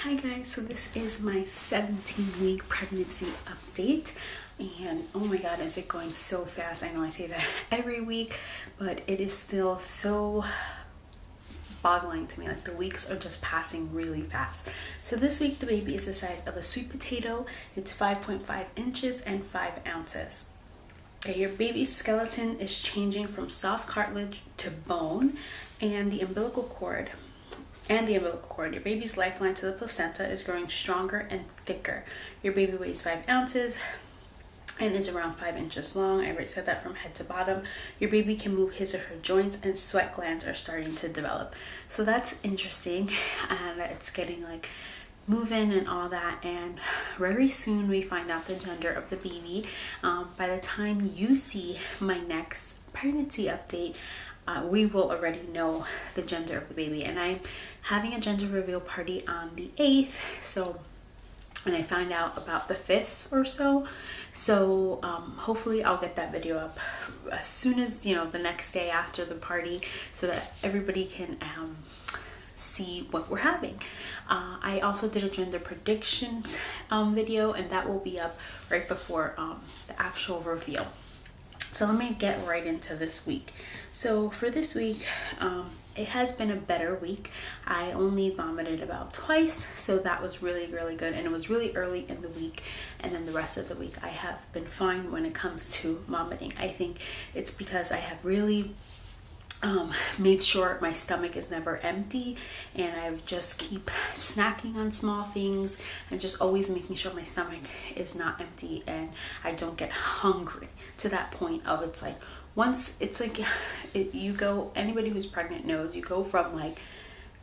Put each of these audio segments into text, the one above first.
Hi guys, so this is my 17-week pregnancy update, and oh my god, is it going so fast. I know I say that every week, but it is still so boggling to me. Like, the weeks are just passing really fast. So this week the baby is the size of a sweet potato. It's 5.5 inches and 5 ounces. Okay, your baby's skeleton is changing from soft cartilage to bone, and the umbilical cord. Your baby's lifeline to the placenta is growing stronger and thicker. Your baby weighs 5 ounces and is around 5 inches long. I already said that from head to bottom. Your baby can move his or her joints, and sweat glands are starting to develop. So that's interesting, and it's getting like moving and all that. And very soon we find out the gender of the baby. By the time you see my next pregnancy update, we will already know the gender of the baby, and I'm having a gender reveal party on the 8th. So, and I find out about the 5th or so. So hopefully I'll get that video up as soon as, the next day after the party, so that everybody can see what we're having. I also did a gender predictions video, and that will be up right before the actual reveal. So let me get right into this week. So for this week, it has been a better week. I only vomited about twice, so that was really, really good. And it was really early in the week. And then the rest of the week, I have been fine when it comes to vomiting. I think it's because I have really made sure my stomach is never empty, and I just keep snacking on small things and just always making sure my stomach is not empty and I don't get hungry to that point of, it's like, once it's like anybody who's pregnant knows, you go from like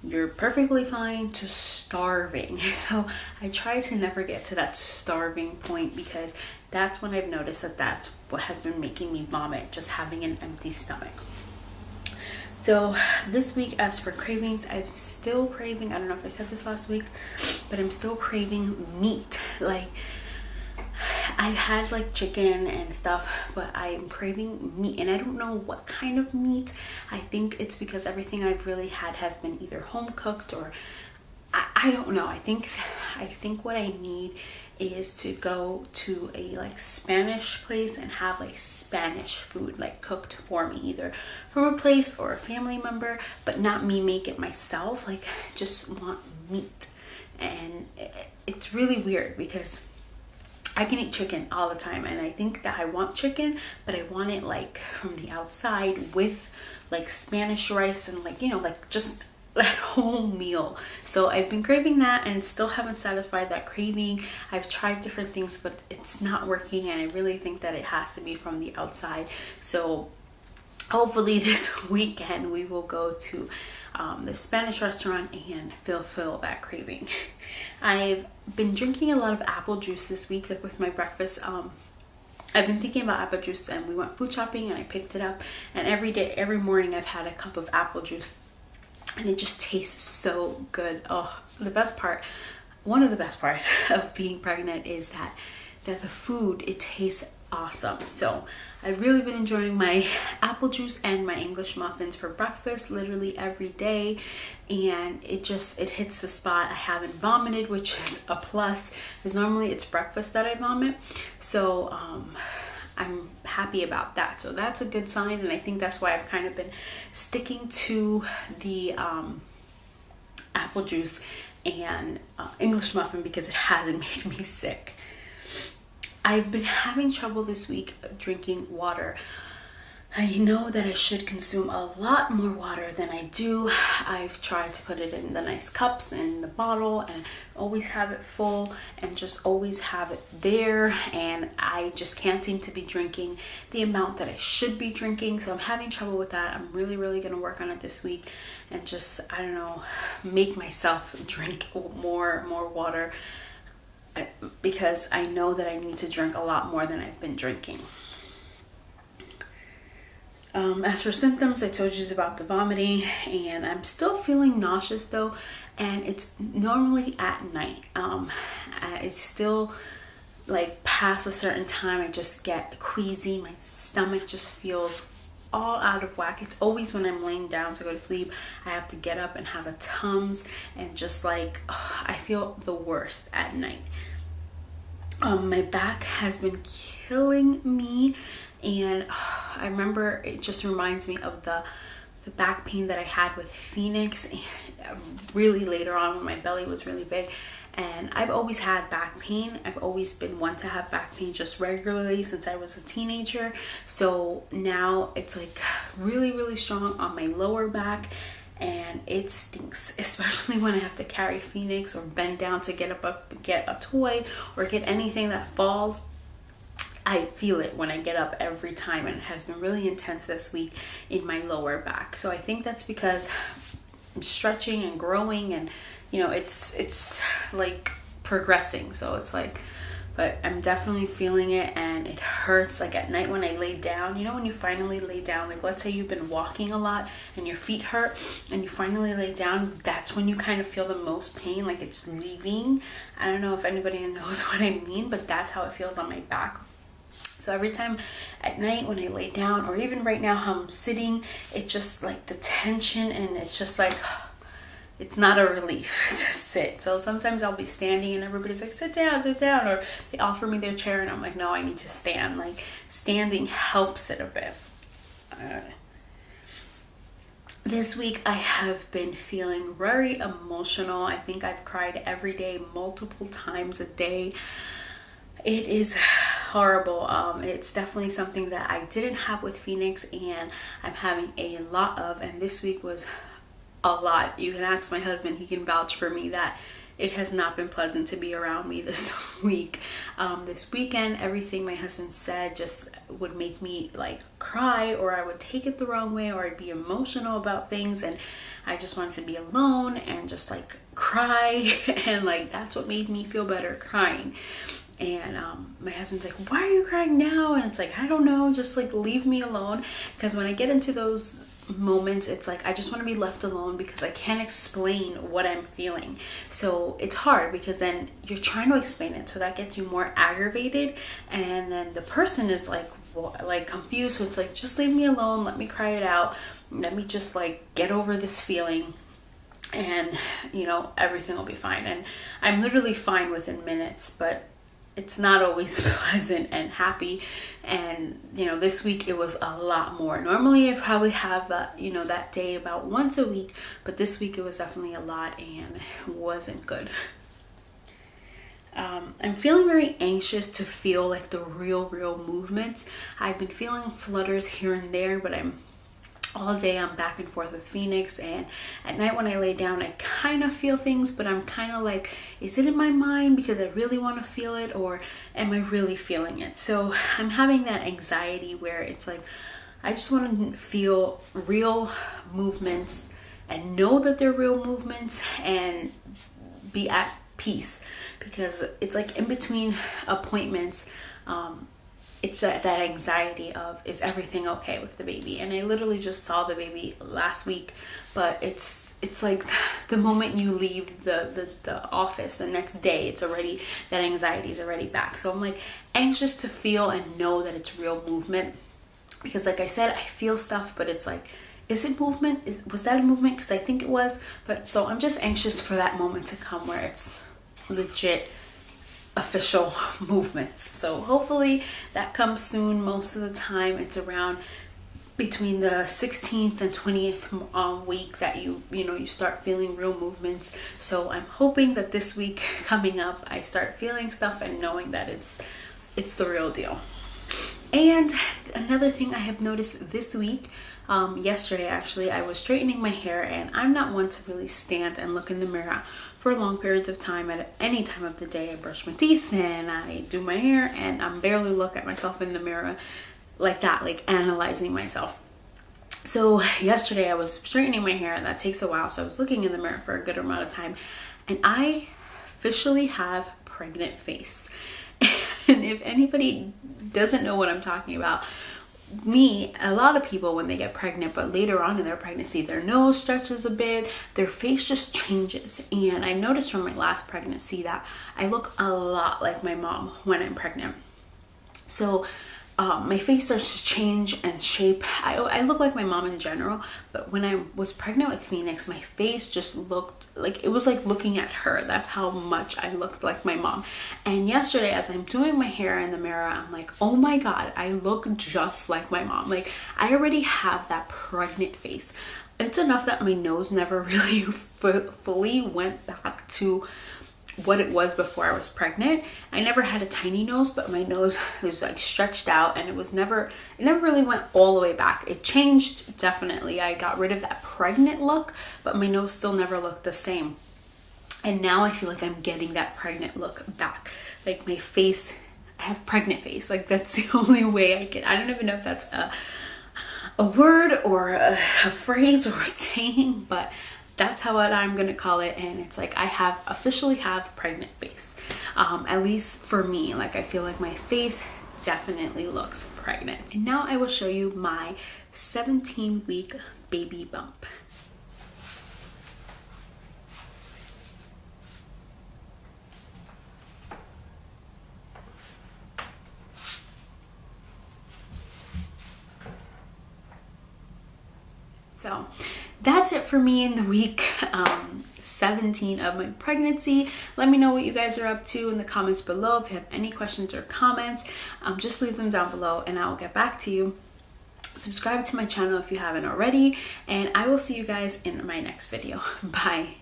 you're perfectly fine to starving. So I try to never get to that starving point, because that's when I've noticed that that's what has been making me vomit, just having an empty stomach. So this week, as for cravings, I'm still craving, I don't know if I said this last week, but I'm still craving meat. Like, I've had like chicken and stuff, but I'm craving meat, and I don't know what kind of meat. I think it's because everything I've really had has been either home cooked, or I don't know. I think what I need is to go to a like Spanish place and have like Spanish food like cooked for me, either from a place or a family member, but not me make it myself. Like, just want meat. And it's really weird, because I can eat chicken all the time, and I think that I want chicken, but I want it like from the outside with like Spanish rice and like, like just at home meal. So I've been craving that and still haven't satisfied that craving. I've tried different things, but it's not working, and I really think that it has to be from the outside. So hopefully this weekend we will go to the Spanish restaurant and fulfill that craving. I've been drinking a lot of apple juice this week, like with my breakfast. I've been thinking about apple juice, and we went food shopping and I picked it up, and every morning I've had a cup of apple juice, and it just tastes so good. Oh, one of the best parts of being pregnant is that the food, it tastes awesome. So I've really been enjoying my apple juice and my English muffins for breakfast literally every day, and it hits the spot. I haven't vomited, which is a plus, because normally it's breakfast that I vomit. So I'm happy about that. So that's a good sign, and I think that's why I've kind of been sticking to the apple juice and English muffin, because it hasn't made me sick. I've been having trouble this week drinking water. I know that I should consume a lot more water than I do. I've tried to put it in the nice cups in the bottle and always have it full and just always have it there, and I just can't seem to be drinking the amount that I should be drinking. So I'm having trouble with that. I'm really, really going to work on it this week and just, I don't know, make myself drink more water, because I know that I need to drink a lot more than I've been drinking. As for symptoms, I told you about the vomiting, and I'm still feeling nauseous though, and it's normally at night. It's still like past a certain time, I just get queasy. My stomach just feels all out of whack. It's always when I'm laying down to go to sleep, I have to get up and have a Tums, and just like, I feel the worst at night. My back has been killing me, and I remember, it just reminds me of the back pain that I had with Phoenix, and really later on when my belly was really big. And I've always had back pain. I've always been one to have back pain just regularly since I was a teenager. So now it's like really, really strong on my lower back, and it stinks, especially when I have to carry Phoenix or bend down to get up, get a toy or get anything that falls. I feel it when I get up every time, and it has been really intense this week in my lower back. So I think that's because I'm stretching and growing, and you know, it's like progressing. So it's like, but I'm definitely feeling it, and it hurts like at night when I lay down. You know, when you finally lay down, like let's say you've been walking a lot and your feet hurt and you finally lay down, that's when you kind of feel the most pain, like it's leaving. I don't know if anybody knows what I mean, but that's how it feels on my back. So every time at night when I lay down, or even right now how I'm sitting, it's just like the tension, and it's just like, it's not a relief to sit. So sometimes I'll be standing and everybody's like, sit down, or they offer me their chair and I'm like, no, I need to stand. Like standing helps it a bit. This week I have been feeling very emotional. I think I've cried every day, multiple times a day. It is horrible. It's definitely something that I didn't have with Phoenix, and I'm having a lot of, and this week was a lot. You can ask my husband, he can vouch for me that it has not been pleasant to be around me this week. This weekend, everything my husband said just would make me like cry, or I would take it the wrong way, or I'd be emotional about things, and I just wanted to be alone and just like cry. And like that's what made me feel better, crying. And my husband's like, why are you crying now? And it's like, I don't know, just like leave me alone. Because when I get into those moments, it's like I just want to be left alone, because I can't explain what I'm feeling. So it's hard, because then you're trying to explain it, so that gets you more aggravated, and then the person is like, well, like confused. So it's like, just leave me alone, let me cry it out, let me just like get over this feeling, and you know, everything will be fine. And I'm literally fine within minutes, but it's not always pleasant and happy. And you know, this week it was a lot more. Normally I probably have that, you know, that day about once a week, but this week it was definitely a lot, and wasn't good. I'm feeling very anxious to feel like the real movements. I've been feeling flutters here and there, but all day I'm back and forth with Phoenix, and at night when I lay down I kind of feel things, but I'm kind of like, is it in my mind because I really want to feel it, or am I really feeling it? So I'm having that anxiety where it's like, I just want to feel real movements and know that they're real movements and be at peace, because it's like in between appointments, it's that anxiety of, is everything okay with the baby? And I literally just saw the baby last week, but it's like the moment you leave the office, the next day, it's already, that anxiety is already back. So I'm like anxious to feel and know that it's real movement, because like I said, I feel stuff, but it's like, is it movement? Was that a movement? Because I think it was. But so I'm just anxious for that moment to come where it's legit official movements. So hopefully that comes soon. Most of the time it's around between the 16th and 20th week that you start feeling real movements. So I'm hoping that this week coming up I start feeling stuff and knowing that it's the real deal. And another thing I have noticed this week, yesterday actually, I was straightening my hair, and I'm not one to really stand and look in the mirror for long periods of time. At any time of the day, I brush my teeth and I do my hair, and I barely look at myself in the mirror like that, like analyzing myself. So yesterday I was straightening my hair, and that takes a while, so I was looking in the mirror for a good amount of time, and I officially have pregnant face. And if anybody doesn't know what I'm talking about, a lot of people, when they get pregnant, but later on in their pregnancy, their nose stretches a bit, their face just changes. And I noticed from my last pregnancy that I look a lot like my mom when I'm pregnant. So my face starts to change and shape. I look like my mom in general, but when I was pregnant with Phoenix, my face just looked like, it was like looking at her. That's how much I looked like my mom. And yesterday, as I'm doing my hair in the mirror, I'm like, oh my God, I look just like my mom. Like, I already have that pregnant face. It's enough that my nose never really fully went back to what it was before I was pregnant. I never had a tiny nose, but my nose was like stretched out, and it never really went all the way back. It changed, definitely. I got rid of that pregnant look, but my nose still never looked the same. And now I feel like I'm getting that pregnant look back. Like my face, I have pregnant face. Like that's the only way I can. I don't even know if that's a word or a phrase or a saying, but that's how I'm gonna call it. And it's like I have officially have pregnant face, at least for me. Like I feel like my face definitely looks pregnant. And now I will show you my 17-week baby bump. So that's it for me in the week 17 of my pregnancy. Let me know what you guys are up to in the comments below. If you have any questions or comments, just leave them down below and I will get back to you. Subscribe to my channel if you haven't already, and I will see you guys in my next video. Bye.